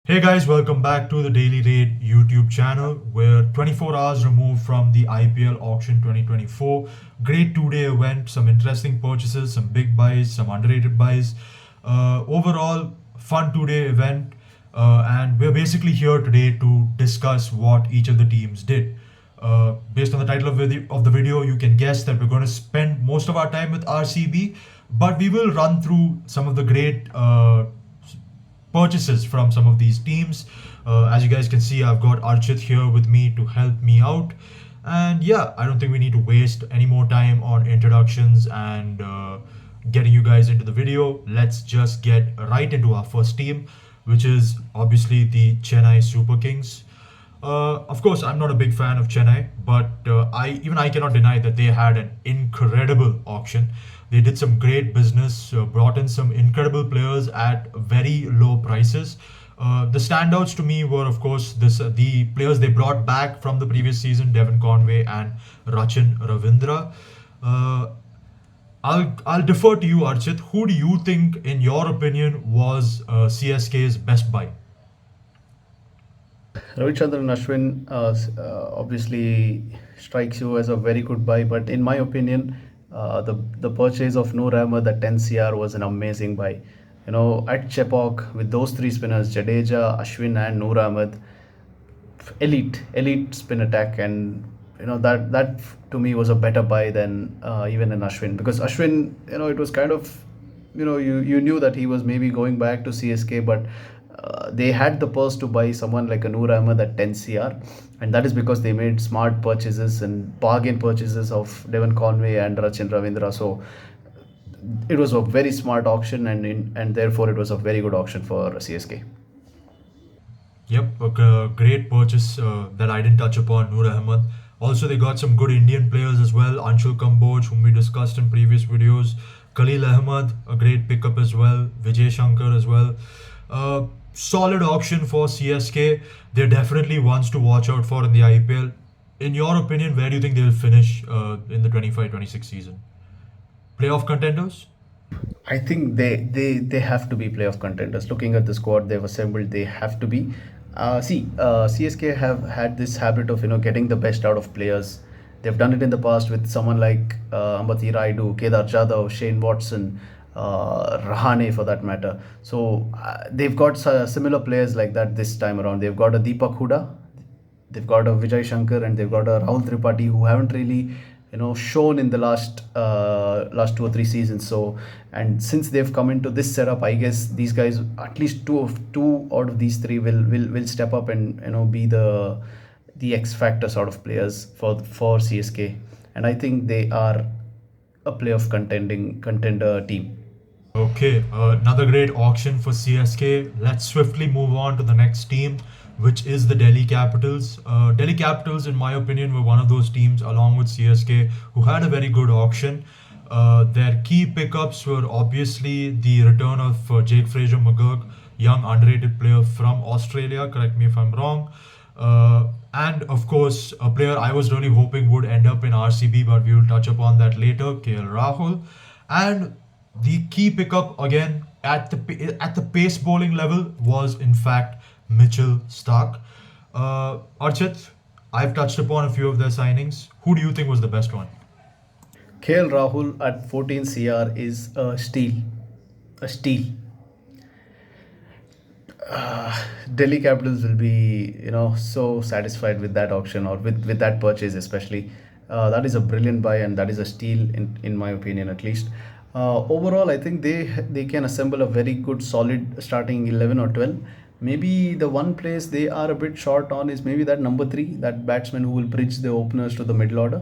Hey guys, welcome back to the Daily Raid YouTube channel. We're 24 hours removed from the IPL Auction 2024. Great two-day event, some interesting purchases, some big buys, some underrated buys. Overall, fun two-day event. And we're basically here today to discuss what each of the teams did. Based on the title of the video, you can guess that we're going to spend most of our time with RCB, but we will run through some of the great purchases from some of these teams. As you guys can see, I've got Archit here with me to help me out. And yeah, I don't think we need to waste any more time on introductions and getting you guys into the video. Let's just get right into our first team, which is obviously the Chennai Super Kings. Of course, I'm not a big fan of Chennai, but I cannot deny that they had an incredible auction. They did some great business, brought in some incredible players at very low prices. The standouts to me were, of course, the players they brought back from the previous season: Devon Conway and Rachin Ravindra. Uh, I'll defer to you, Archit. Who do you think, in your opinion, was CSK's best buy? Ravichandran Ashwin obviously strikes you as a very good buy, but in my opinion, the purchase of Noor Ahmed at 10 CR was an amazing buy. You know, at Chepauk with those three spinners, Jadeja, Ashwin, and Noor Ahmed, elite spin attack, and that to me was a better buy than even an Ashwin, because Ashwin, it was kind of, you knew that he was maybe going back to CSK, but they had the purse to buy someone like a Noor Ahmed at 10 CR, and that is because they made smart purchases and bargain purchases of Devon Conway and Rachin Ravindra. So it was a very smart auction, and therefore it was a very good auction for CSK. Yep, a great purchase that I didn't touch upon, Noor Ahmed. Also, they got some good Indian players as well. Anshul Kamboj, whom we discussed in previous videos. Khalil Ahmed, a great pickup as well. Vijay Shankar as well. Solid auction for CSK. They're definitely ones to watch out for in the IPL. In your opinion, where do you think they'll finish in the 25-26 season? Playoff contenders? I think they have to be playoff contenders. Looking at the squad they've assembled, they have to be. CSK have had this habit of getting the best out of players. They've done it in the past with someone like Ambati Raidu, Kedar Jadhav, Shane Watson, Rahane for that matter. So they've got similar players like that this time around. They've got a Deepak Huda, they've got a Vijay Shankar, and they've got a Rahul Tripathi, who haven't really shown in the last 2 or 3 seasons. So, and since they've come into this setup, I guess these guys, at least two out of these three, will step up and be the X factor sort of players for CSK, and I think they are a playoff contender team. Okay, another great auction for CSK. Let's swiftly move on to the next team, which is the Delhi Capitals. Delhi Capitals, in my opinion, were one of those teams, along with CSK, who had a very good auction. Their key pickups were obviously the return of Jake Fraser McGurk, young underrated player from Australia. Correct me if I'm wrong. And of course, a player I was really hoping would end up in RCB, but we will touch upon that later, KL Rahul. And the key pickup again at the pace bowling level was in fact Mitchell Stark. Archit, I've touched upon a few of their signings. Who do you think was the best one? KL Rahul at 14 CR is a steal. A steal. Delhi Capitals will be, so satisfied with that auction, or with that purchase especially. That is a brilliant buy, and that is a steal in my opinion, at least. Overall, I think they can assemble a very good, solid starting 11 or 12. Maybe the one place they are a bit short on is maybe that number three, that batsman who will bridge the openers to the middle order.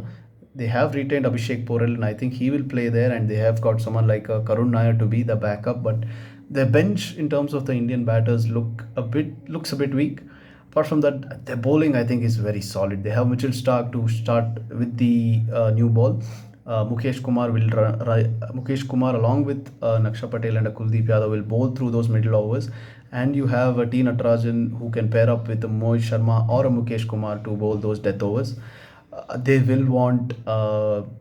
They have retained Abhishek Porel, and I think he will play there. And they have got someone like Karun Nair to be the backup. But their bench, in terms of the Indian batters, looks a bit weak. Apart from that, their bowling, I think, is very solid. They have Mitchell Stark to start with the new ball. Mukesh Kumar, along with Naksha Patel and Kuldeep Yadav, will bowl through those middle overs. And you have a T Natarajan who can pair up with a Mohit Sharma or a Mukesh Kumar to bowl those death overs. They will want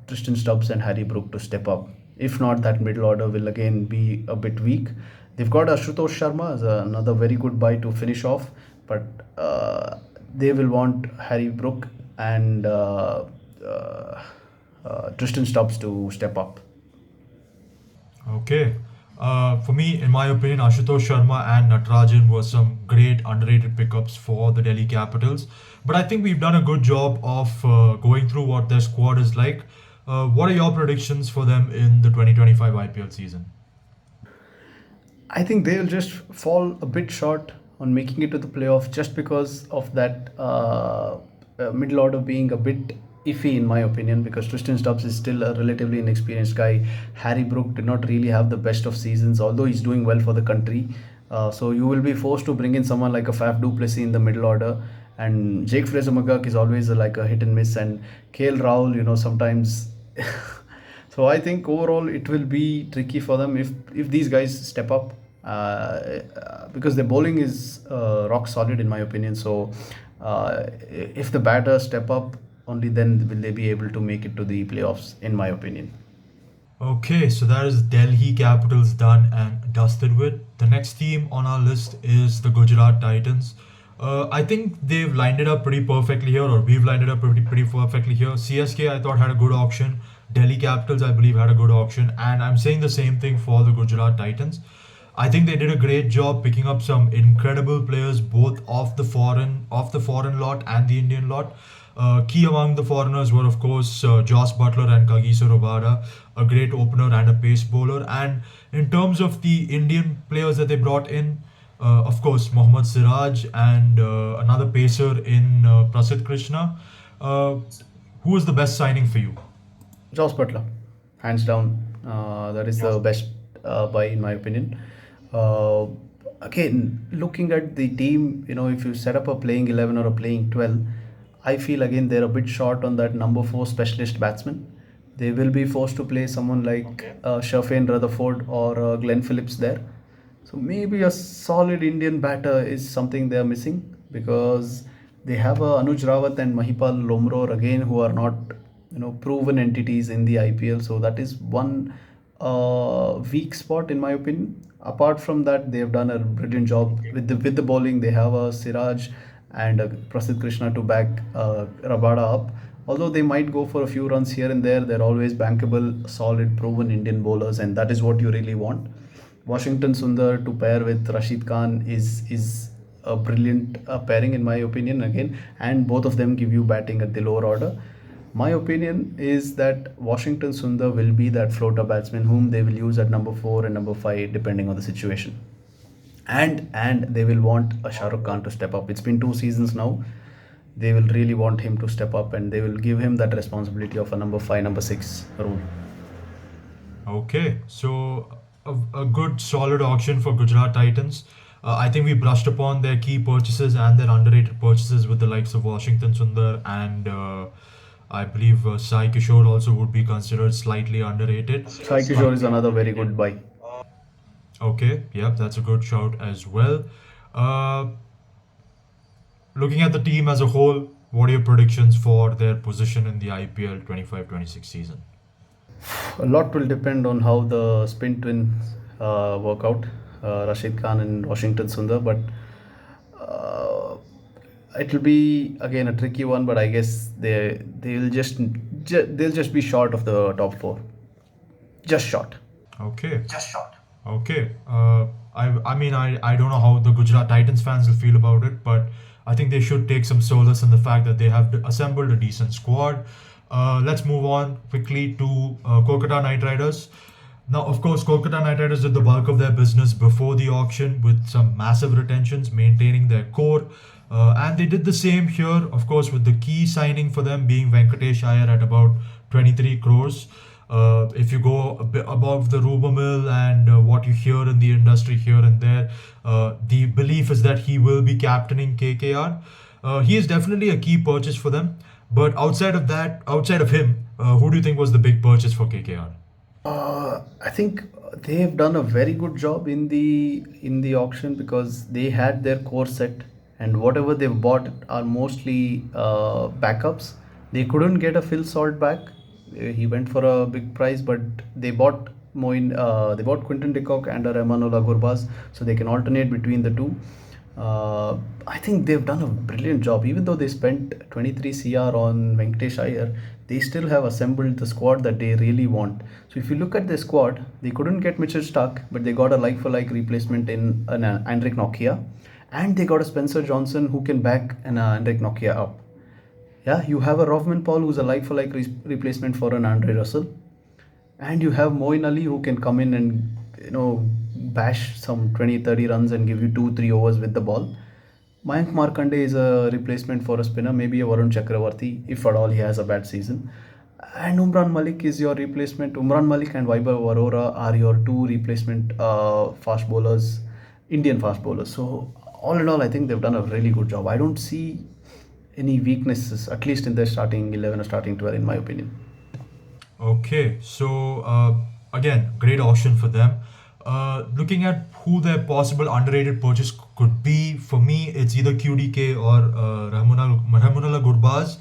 Tristan Stubbs and Harry Brook to step up. If not, that middle order will again be a bit weak. They've got Ashutosh Sharma as another very good buy to finish off, but they will want Harry Brook and uh, Tristan Stubbs to step up. Okay. For me, in my opinion, Ashutosh Sharma and Natarajan were some great underrated pickups for the Delhi Capitals. But I think we've done a good job of going through what their squad is like. What are your predictions for them in the 2025 IPL season? I think they'll just fall a bit short on making it to the playoff just because of that middle order being a bit iffy in my opinion, because Tristan Stubbs is still a relatively inexperienced guy. Harry Brook did not really have the best of seasons, although he's doing well for the country. So you will be forced to bring in someone like a Faf du Plessis in the middle order, and Jake Fraser McGurk is always like a hit and miss, and KL Rahul, sometimes. So I think overall it will be tricky for them if these guys step up, because the bowling is rock solid in my opinion. So if the batters step up, only then will they be able to make it to the playoffs, in my opinion. Okay, so that is Delhi Capitals done and dusted with. The next team on our list is the Gujarat Titans. I think they've lined it up pretty perfectly here, or we've lined it up pretty perfectly here. CSK, I thought, had a good auction. Delhi Capitals, I believe, had a good auction, and I'm saying the same thing for the Gujarat Titans. I think they did a great job picking up some incredible players, both off the foreign lot and the Indian lot. Key among the foreigners were, of course, Joss Butler and Kagiso Rabada, a great opener and a pace bowler. And in terms of the Indian players that they brought in, of course, Mohammad Siraj and another pacer in Prasidh Krishna. Uh, who was the best signing for you? Joss Butler, hands down, that is the best buy in my opinion. Uh, Again, looking at the team, if you set up a playing 11 or a playing 12, I feel again they're a bit short on that number four specialist batsman. They will be forced to play someone like Shafane Rutherford or Glenn Phillips there. So maybe a solid Indian batter is something they are missing, because they have Anuj Rawat and Mahipal Lomror again, who are not proven entities in the IPL. So that is one weak spot in my opinion. Apart from that, they have done a brilliant job with the bowling. They have a Siraj and a Prasidh Krishna to back Rabada up. Although they might go for a few runs here and there, they're always bankable, solid, proven Indian bowlers, and that is what you really want. Washington Sundar to pair with Rashid Khan is a brilliant pairing in my opinion again, and both of them give you batting at the lower order. My opinion is that Washington Sundar will be that floater batsman whom they will use at number 4 and number 5 depending on the situation. And they will want a Shah Rukh Khan to step up. It's been 2 seasons now. They will really want him to step up, and they will give him that responsibility of a number 5, number 6 role. Okay, so a good solid auction for Gujarat Titans. I think we brushed upon their key purchases and their underrated purchases with the likes of Washington Sundar and I believe Sai Kishore also would be considered slightly underrated. Sai But Kishore is another very good buy. okay, yep, that's a good shout as well. Uh, Looking at the team as a whole, what are your predictions for their position in the IPL 25-26 season? A lot will depend on how the spin twins work out, Rashid Khan and Washington Sundar. But uh, it will be again a tricky one. But I guess they'll just be short of the top four, just short. Okay. Okay. I mean, I don't know how the Gujarat Titans fans will feel about it, but I think they should take some solace in the fact that they have assembled a decent squad. Let's move on quickly to Kolkata Knight Riders. Now, of course, Kolkata Knight Riders did the bulk of their business before the auction with some massive retentions, maintaining their core. And they did the same here, of course, with the key signing for them being Venkatesh Iyer at about 23 crores. If you go a bit above the rumor mill and what you hear in the industry here and there, the belief is that he will be captaining KKR. He is definitely a key purchase for them. But outside of that, outside of him, who do you think was the big purchase for KKR? I think they have done a very good job in the auction, because they had their core set, and whatever they've bought are mostly backups. They couldn't get a Phil Salt back. He went for a big price, but they bought They bought Quinton de Kock and Emmanuel Gurbaz, so they can alternate between the two. Uh, I think they've done a brilliant job. Even though they spent 23 CR on Venkatesh Iyer, they still have assembled the squad that they really want. So if you look at their squad, they couldn't get Mitchell Stark, but they got a like-for-like replacement in an Andrik Nokia, and they got a Spencer Johnson who can back an Andrik Nokia up. Yeah, you have a Rovman Paul who's a like-for-like replacement for an Andre Russell, and you have Moin Ali who can come in and bash some 20-30 runs and give you 2-3 overs with the ball. Mayank Markande is a replacement for a spinner, maybe a Varun Chakravarti if at all he has a bad season. And Umran Malik is your replacement. Umran Malik and Vaibhav Arora are your two replacement fast bowlers, Indian fast bowlers. So all in all, I think they've done a really good job. I don't see any weaknesses, at least in their starting 11 or starting 12, in my opinion. Okay, so again, great auction for them. Looking at who their possible underrated purchase could be, for me, it's either QDK or Rahmanullah Gurbaz,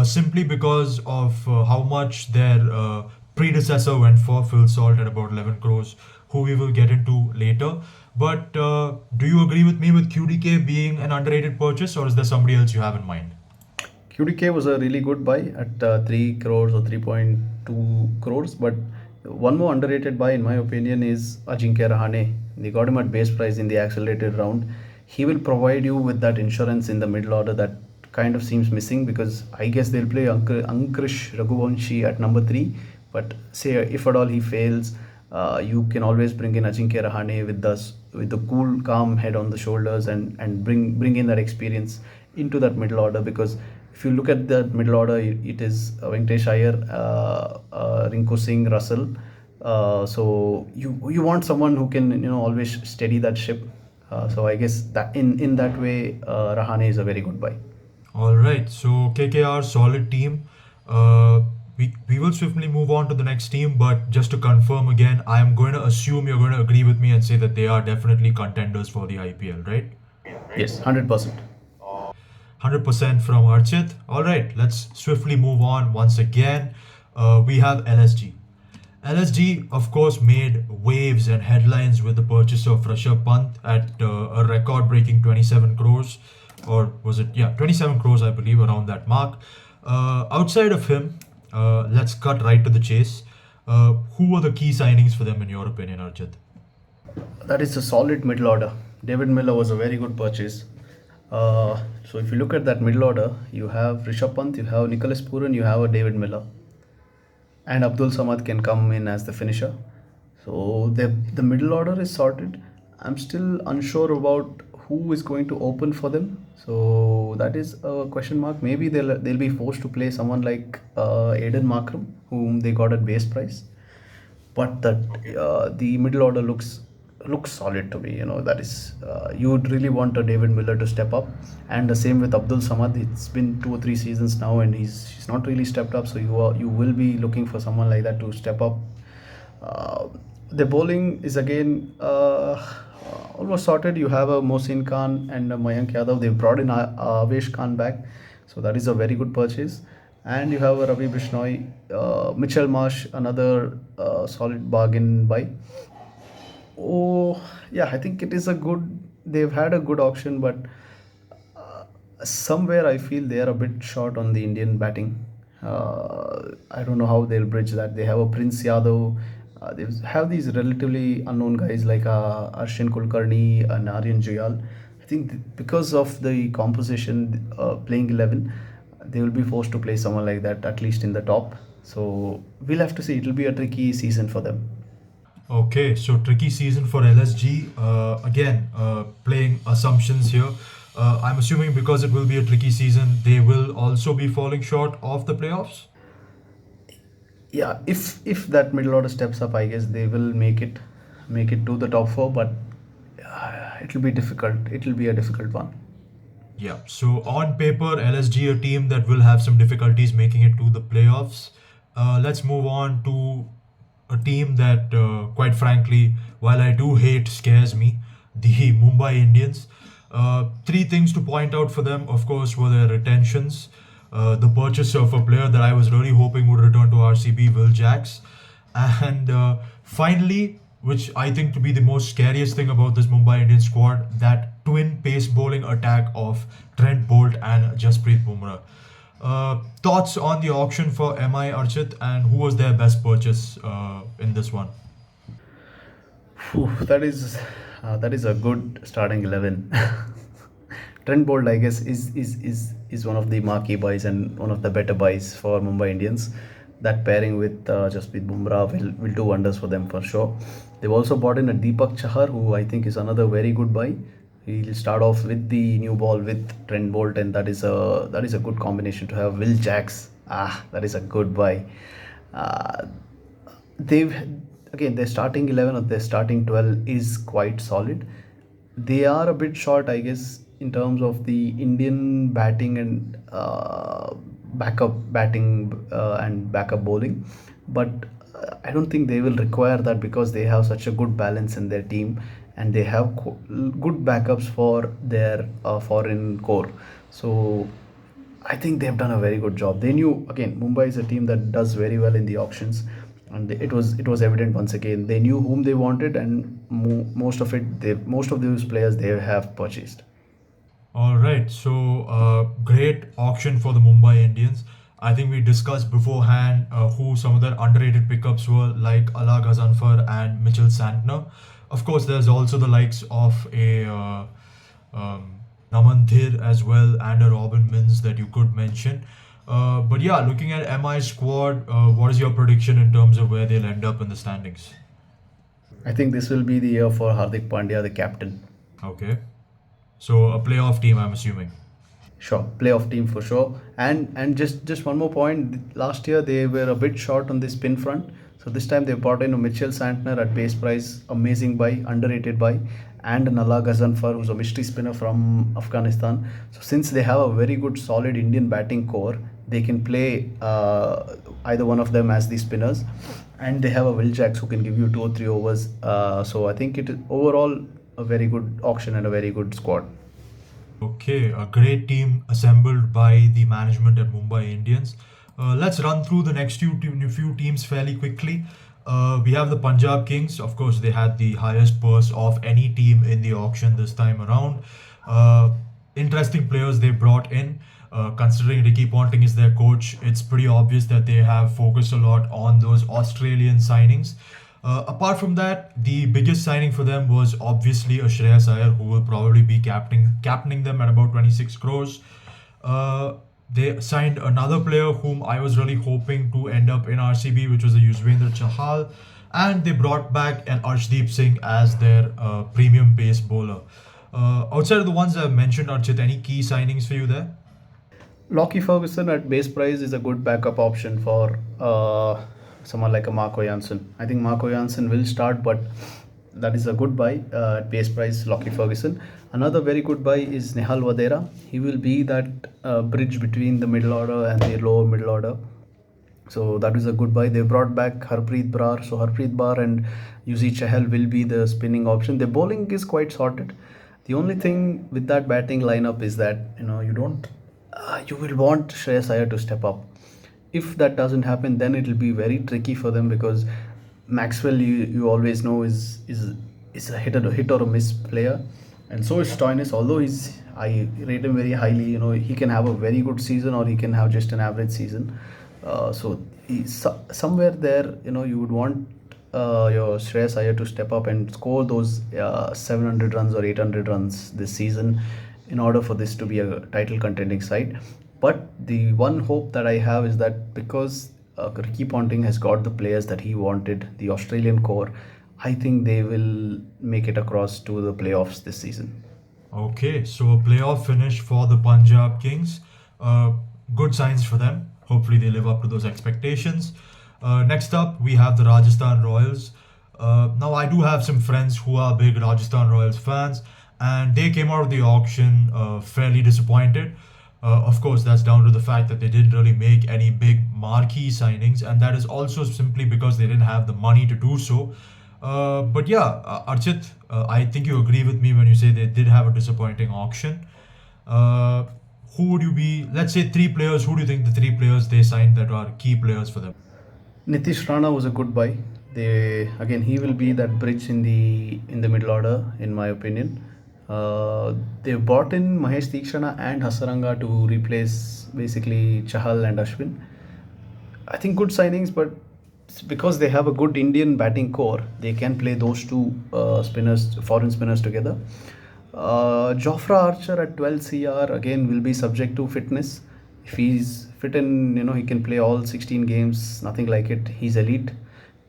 simply because of how much their predecessor went for, Phil Salt, at about 11 crores, who we will get into later. But do you agree with me with QDK being an underrated purchase, or is there somebody else you have in mind? QDK was a really good buy at 3 crores or 3.2 crores, but one more underrated buy, in my opinion, is Ajinkya Rahane. They got him at base price in the accelerated round. He will provide you with that insurance in the middle order that kind of seems missing, because I guess they'll play Ankrish Raghuvanshi at number 3. But say if at all he fails, you can always bring in Ajinkya Rahane with the cool, calm head on the shoulders, and bring in that experience into that middle order. Because if you look at that middle order, it is Venkatesh Iyer, Rinku Singh, Russell. So you want someone who can always steady that ship. So I guess that in that way, Rahane is a very good buy. All right, so KKR solid team. We will swiftly move on to the next team, but just to confirm again, I am going to assume you're going to agree with me and say that they are definitely contenders for the IPL, right? Yes, 100%. 100% from Archit. All right, let's swiftly move on once again. We have LSG. LSG, of course, made waves and headlines with the purchase of Rishabh Pant at a record breaking 27 crores. Or was it? Yeah, 27 crores, I believe, around that mark. Outside of him, let's cut right to the chase. Who were the key signings for them, in your opinion, Archit? That is a solid middle order. David Miller was a very good purchase. So if you look at that middle order, you have Rishabh Pant, you have Nicholas Puran, you have a David Miller, and Abdul Samad can come in as the finisher. So the middle order is sorted. I'm still unsure about who is going to open for them. So that is a question mark. Maybe they'll be forced to play someone like Aiden Markram, whom they got at base price. But the middle order looks solid to me. That is, you would really want a David Miller to step up, and the same with Abdul Samad. It's been 2 or 3 seasons now, and he's not really stepped up. So you will be looking for someone like that to step up. The bowling is again almost sorted. You have a Mohsin Khan and a Mayank Yadav. They've brought in Avesh Khan back, so that is a very good purchase. And you have a Ravi Bishnoi, Mitchell Marsh, another solid bargain buy. Oh, yeah, I think it is a good. They've had a good auction, but somewhere I feel they are a bit short on the Indian batting. I don't know how they'll bridge that. They have a Prince Yadav. They have these relatively unknown guys like Arshin Kulkarni and Aryan Juyal. I think because of the composition, playing 11, they will be forced to play someone like that, at least in the top. So we'll have to see. It'll be a tricky season for them. Okay, so tricky season for LSG. Again, playing assumptions here. I'm assuming because it will be a tricky season, they will also be falling short of the playoffs. Yeah, if that middle order steps up, I guess they will make it to the top 4, but it'll be difficult. It'll be a difficult one. Yeah, so on paper, LSG a team that will have some difficulties making it to the playoffs. Let's move on to a team that, quite frankly, while I do hate, scares me, the Mumbai Indians. Three things to point out for them, of course, were their retentions. The purchase of a player that I was really hoping would return to RCB, Will Jacks, and Finally, which I think to be the most scariest thing about this Mumbai Indians squad, that twin pace bowling attack of Trent Bolt and Jasprit Bumrah. Thoughts on the auction for MI Archit, and who was their best purchase in this one? Phew, that is a good starting 11. Trent Bolt, I guess, is one of the marquee buys and one of the better buys for Mumbai Indians. That pairing with Jasprit Bumrah will do wonders for them for sure. They've also brought in a Deepak Chahar, who I think is another very good buy. He'll start off with the new ball with Trent Bolt, and that is a good combination to have. Will Jacks, that is a good buy. Uh, they've Again, their starting 11 or their starting 12 is quite solid. They are a bit short, I guess, in terms of the Indian batting and backup batting and backup bowling, but I don't think they will require that because they have such a good balance in their team, and they have good backups for their foreign core. So I think they've done a very good job. They knew, again, Mumbai is a team that does very well in the auctions, and it was evident once again. They knew whom they wanted, and most of those players they have purchased. All right, so great auction for the Mumbai Indians. I think we discussed beforehand who some of their underrated pickups were, like Ala Ghazanfar and Mitchell Santner. Of course, there's also the likes of a Naman Dhir as well and a Robin Mins that you could mention. But yeah, looking at MI squad, what is your prediction in terms of where they'll end up in the standings? I think this will be the year for Hardik Pandya, the captain. Okay, so a playoff team, I'm assuming. Sure, playoff team for sure. And just one more point. Last year they were a bit short on the spin front. So this time they brought in a Mitchell Santner at base price, amazing buy, underrated buy, and Nala Ghazanfar, who's a mystery spinner from Afghanistan. So since they have a very good, solid Indian batting core, they can play either one of them as the spinners, and they have a Will Jacks who can give you 2 or 3 overs. So I think it is overall a very good auction and a very good squad. Okay, a great team assembled by the management at Mumbai Indians. Let's run through the next few teams fairly quickly. We have the Punjab Kings. Of course, they had the highest purse of any team in the auction this time around. Uh, Interesting players they brought in. Considering Ricky Ponting is their coach, it's pretty obvious that they have focused a lot on those Australian signings. Apart from that, the biggest signing for them was obviously a Shreyas Iyer, who will probably be captaining them at about 26 crores. Uh, they signed another player whom I was really hoping to end up in RCB, which was the Yuzvendra Chahal, and they brought back an Arshdeep Singh as their premium pace bowler. Outside of the ones I've mentioned, Archit, any key signings for you there? Lockie Ferguson at base price is a good backup option for someone like a Marco Janssen. I think Marco Janssen will start, but that is a good buy at base price. Lockie Ferguson. Another very good buy is Nehal Vadera. He will be that bridge between the middle order and the lower middle order. So that is a good buy. They brought back Harpreet Brar. So Harpreet Brar and Yuzi Chahal will be the spinning option. The bowling is quite sorted. The only thing with that batting lineup is that you don't you will want Shreyas Iyer to step up. If that doesn't happen, then it will be very tricky for them because Maxwell, you always know, is a hit or a miss player, and so is Stoinis. Although I rate him very highly, he can have a very good season or he can have just an average season. So somewhere there, you would want your Shreyas Iyer to step up and score those 700 runs or 800 runs this season in order for this to be a title contending side. But the one hope that I have is that because Ricky Ponting has got the players that he wanted, the Australian core, I think they will make it across to the playoffs this season. Okay, so a playoff finish for the Punjab Kings. Uh, Good signs for them. Hopefully, they live up to those expectations. Next up, we have the Rajasthan Royals. Now, I do have some friends who are big Rajasthan Royals fans, and they came out of the auction fairly disappointed. Of course, that's down to the fact that they didn't really make any big marquee signings, and that is also simply because they didn't have the money to do so. But yeah, Archit, I think you agree with me when you say they did have a disappointing auction. Uh, who would you be? Let's say three players. Who do you think the three players they signed that are key players for them? Nitish Rana was a good buy. They again, he will be that bridge in the middle order, in my opinion. They brought in Mahesh Tikshana and Hasaranga to replace basically Chahal and Ashwin. I think good signings, but because they have a good Indian batting core, they can play those two foreign spinners together. Jofra Archer at 12 CR again will be subject to fitness. If he's fit and he can play all 16 games, nothing like it. He's elite,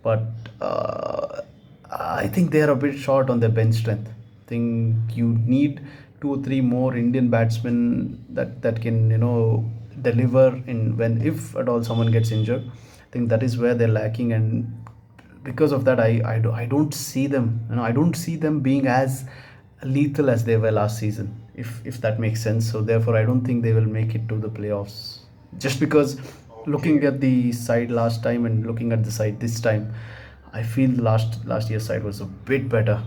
but I think they are a bit short on their bench strength. I think you need two or three more Indian batsmen that can deliver in when if at all someone gets injured. I think that is where they're lacking, and because of that, I don't see them. I don't see them being as lethal as they were last season. If that makes sense. So therefore, I don't think they will make it to the playoffs. Just because looking Okay. at the side last time and looking at the side this time, I feel last year's side was a bit better.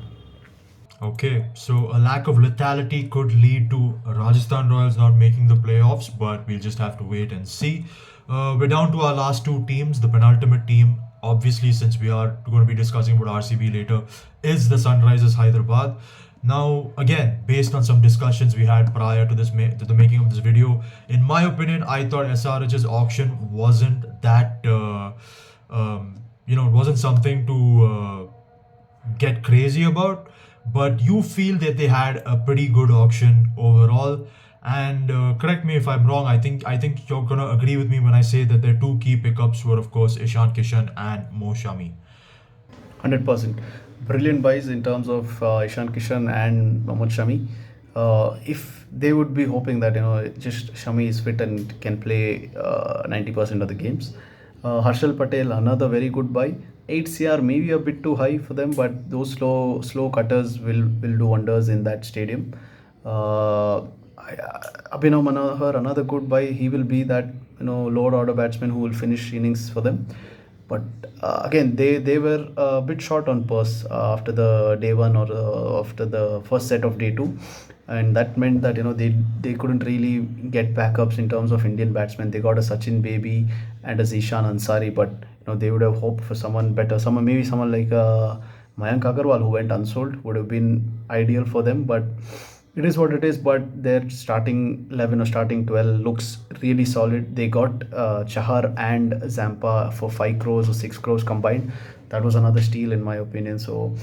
Okay, so a lack of lethality could lead to Rajasthan Royals not making the playoffs, but we'll just have to wait and see. We're down to our last two teams. The penultimate team, obviously, since we are going to be discussing about RCB later, is the Sunrisers Hyderabad. Now, again, based on some discussions we had prior to to the making of this video, in my opinion, I thought SRH's auction wasn't that, it wasn't something to get crazy about, but you feel that they had a pretty good auction overall. And correct me if I'm wrong. I think you're gonna agree with me when I say that their two key pickups were, of course, Ishan Kishan and Mo Shami. 100%. Brilliant buys in terms of Ishan Kishan and Mohammad Shami. If they would be hoping that just Shami is fit and can play 90% of the games. Harshal Patel, another very good buy. 8 CR maybe a bit too high for them, but those slow cutters will do wonders in that stadium. Abhinav Manohar, another good buy. He will be that lower order batsman who will finish innings for them. But again, they were a bit short on purse after the day one or after the first set of day two, and that meant that they couldn't really get backups in terms of Indian batsmen. They got a Sachin Baby and a Zishan Ansari, but they would have hoped for someone better, someone like Mayank Agarwal, who went unsold, would have been ideal for them. But it is what it is. But their starting 11 or starting 12 looks really solid. They got Chahar and Zampa for 5 crores or 6 crores combined. That was another steal in my opinion. So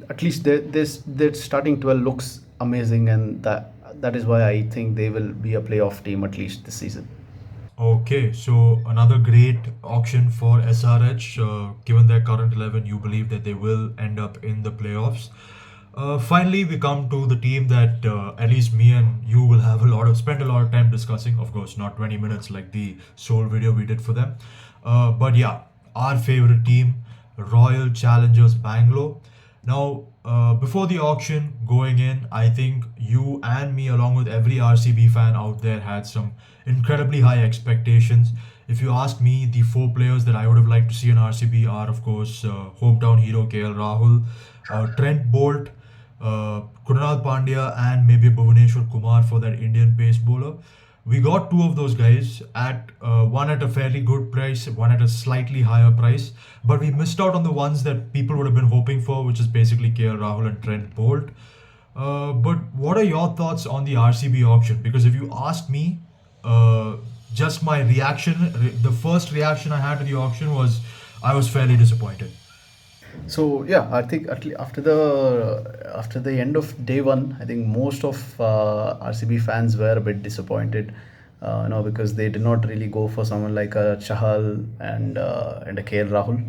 at least their starting 12 looks amazing, and that is why I think they will be a playoff team at least this season. Okay, so another great auction for SRH. Given their current 11, you believe that they will end up in the playoffs. Finally, we come to the team that at least me and you will have spent a lot of time discussing. Of course, not 20 minutes like the sole video we did for them. But yeah, our favorite team, Royal Challengers Bangalore. Now, before the auction going in, I think you and me, along with every RCB fan out there, had some incredibly high expectations. If you ask me, the four players that I would have liked to see in RCB are, of course, hometown hero KL Rahul, Trent Bolt, Kunal Pandya, and maybe Bhuvaneshwar Kumar for that Indian pace bowler. We got two of those guys at one at a fairly good price, one at a slightly higher price, but we missed out on the ones that people would have been hoping for, which is basically KL Rahul and Trent Bolt. But what are your thoughts on the RCB auction? Because if you ask me, uh, just my reaction, the first reaction I had to the auction was I was fairly disappointed. So yeah, I think after the end of day one, I think most of RCB fans were a bit disappointed, because they did not really go for someone like a Chahal and a KL Rahul.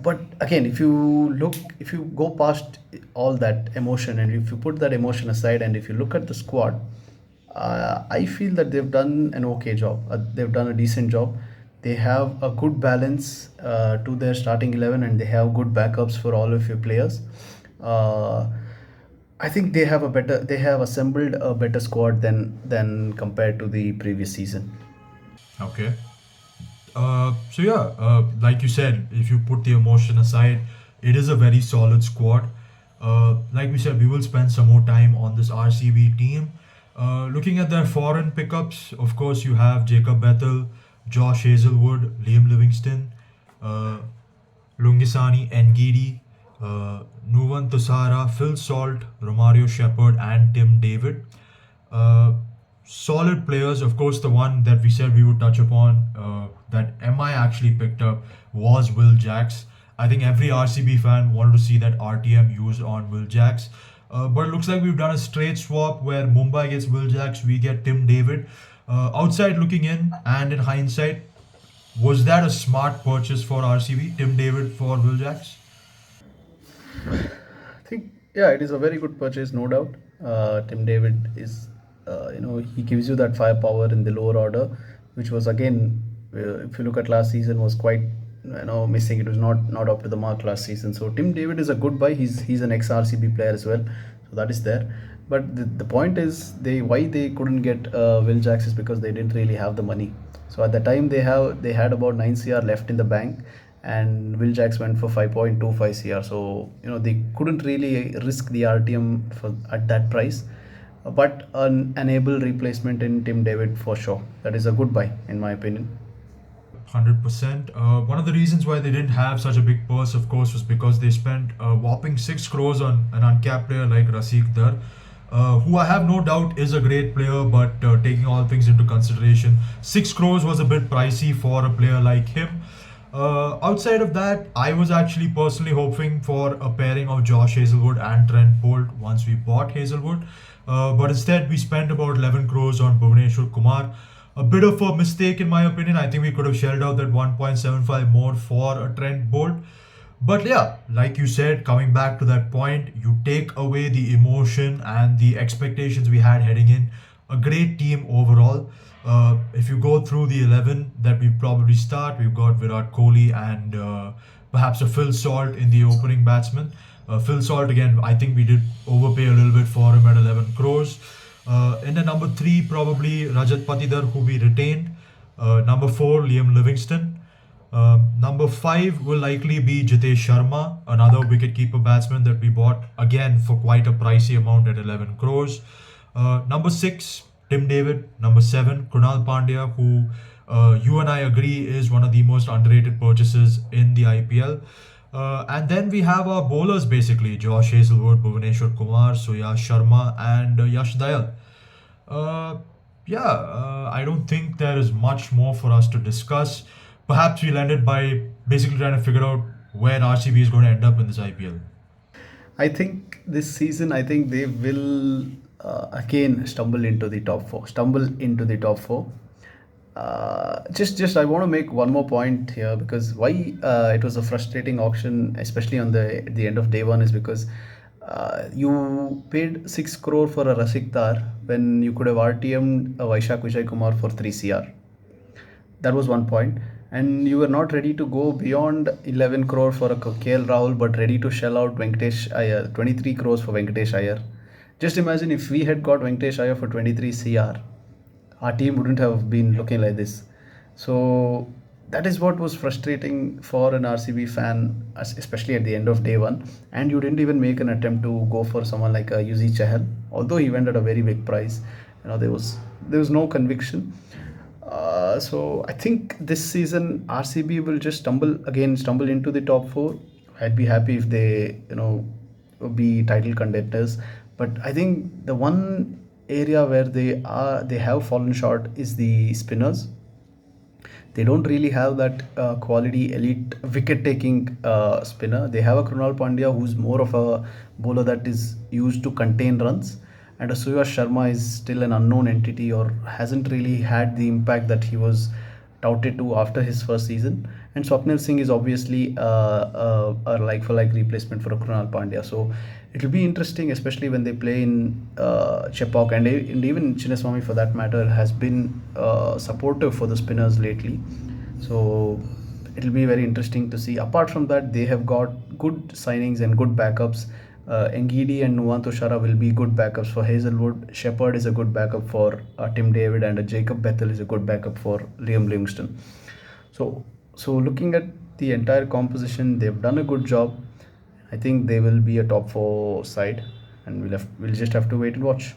But again, if you go past all that emotion, and if you put that emotion aside, and if you look at the squad, I feel that they've done an okay job. They've done a decent job. They have a good balance to their starting 11, and they have good backups for all of your players. Uh, I think they have assembled a better squad than compared to the previous season. Okay. So yeah, like you said, if you put the emotion aside, it is a very solid squad. Like we said, we will spend some more time on this RCB team. Looking at their foreign pickups, of course, you have Jacob Bethel, Josh Hazelwood, Liam Livingston. Uh, Lungisani Ngidi, Nuvan Tusara, Phil Salt, Romario Shepherd, and Tim David. Uh, Solid players. Of course, the one that we said we would touch upon that MI actually picked up was Will Jacks. I think every RCB fan wanted to see that RTM used on Will Jacks. But it looks like we've done a straight swap where Mumbai gets Will Jacks, we get Tim David. Outside looking in, and in hindsight, was that a smart purchase for RCB? Tim David for Will Jacks? I think, yeah, it is a very good purchase, no doubt. Tim David is, he gives you that firepower in the lower order, which was again, if you look at last season, was quite, missing. It was not up to the mark last season. So Tim David is a good buy. He's an ex RCB player as well, so that is there. But the point is, why they couldn't get Will Jacks is because they didn't really have the money. So at the time they had about 9 CR left in the bank, and Will Jacks went for 5.25 CR. So they couldn't really risk the RTM at that price. But an able replacement in Tim David for sure. That is a good buy in my opinion. 100%. One of the reasons why they didn't have such a big purse, of course, was because they spent a whopping 6 crores on an uncapped player like Rasikh Dar, who I have no doubt is a great player, but taking all things into consideration, 6 crores was a bit pricey for a player like him. Outside of that, I was actually personally hoping for a pairing of Josh Hazelwood and Trent Bolt once we bought Hazelwood. But instead, we spent about 11 crores on Bhuvaneshwar Kumar. A bit of a mistake, in my opinion. I think we could have shelled out that 1.75 more for a Trent Bolt. But yeah, like you said, coming back to that point, you take away the emotion and the expectations we had heading in. A great team overall. If you go through the 11 that we probably start, we've got Virat Kohli and perhaps a Phil Salt in the opening batsman. Phil Salt, again, I think we did overpay a little bit for him at 11 crores. In the number 3, probably Rajat Patidar, who we retained. Number 4, Liam Livingston. Number 5 will likely be Jitesh Sharma, another wicketkeeper batsman that we bought again for quite a pricey amount at 11 crores. Number 6, Tim David. Number 7, Krunal Pandya, who you and I agree is one of the most underrated purchases in the IPL. And then we have our bowlers basically: Josh Hazelwood, Bhuvaneshwar Kumar, Suyash Sharma, and Yash Dayal. Uh, I don't think there is much more for us to discuss. Perhaps we'll end it by basically trying to figure out where RCB is going to end up in this IPL. I think this season, I think they will again stumble into the top four. Just I want to make one more point here, because why it was a frustrating auction, especially on the end of day one, is because you paid 6 crore for a Rasik Dar when you could have RTM'd a Vaishak Vijay Kumar for 3 CR. That was one point. And you were not ready to go beyond 11 crore for a KL Rahul, but ready to shell out Venkatesh Iyer, 23 crores for Venkatesh Iyer. Just imagine if we had got Venkatesh Iyer for 23 CR, our team wouldn't have been looking like this. So that is what was frustrating for an RCB fan, especially at the end of day one. And you didn't even make an attempt to go for someone like Yuzi Chahal, although he went at a very big price. There was no conviction. So I think this season RCB will just stumble into the top four. I'd be happy if they, be title contenders. But I think the one area where they have fallen short is the spinners. They don't really have that quality elite wicket taking spinner. They have a Krunal Pandya who's more of a bowler that is used to contain runs, and a Suyash Sharma is still an unknown entity, or hasn't really had the impact that he was touted to after his first season. And Swapnil Singh is obviously a like for like replacement for a Krunal Pandya. So it will be interesting, especially when they play in Chepauk, and even Chinnaswamy for that matter has been supportive for the spinners lately. So it'll be very interesting to see. Apart from that, they have got good signings and good backups. Ngidi and Nuwanto Shara will be good backups for Hazelwood. Shepherd is a good backup for Tim David, and Jacob Bethel is a good backup for Liam Livingston. So looking at the entire composition, they've done a good job. I think they will be a top four side, and we'll just have to wait and watch.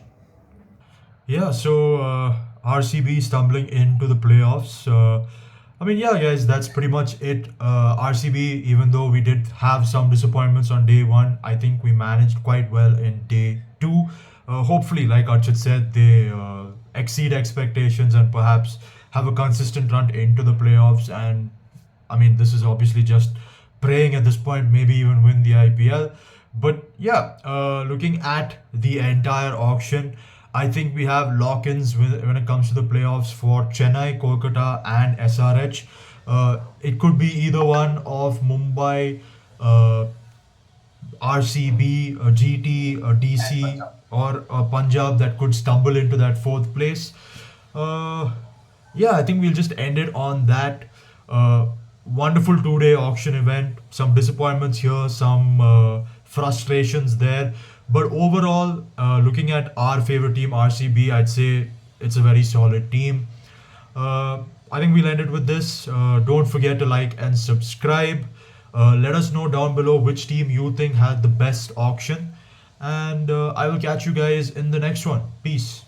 Yeah, so RCB stumbling into the playoffs. I mean, yeah, guys, that's pretty much it. RCB, even though we did have some disappointments on day one, I think we managed quite well in day two. Hopefully, like Archit said, they exceed expectations and perhaps have a consistent run into the playoffs. And I mean, this is obviously just praying at this point, maybe even win the IPL. But yeah, looking at the entire auction, I think we have lock-ins when it comes to the playoffs for Chennai, Kolkata, and SRH. It could be either one of Mumbai, RCB, GT, DC, or Punjab that could stumble into that fourth place. Uh, yeah, I think we'll just end it on that. Wonderful 2 day auction event. Some disappointments here, some frustrations there. But overall, looking at our favorite team, RCB, I'd say it's a very solid team. Uh, I think we'll end it with this. Don't forget to like and subscribe. Let us know down below which team you think had the best auction. And I will catch you guys in the next one. Peace.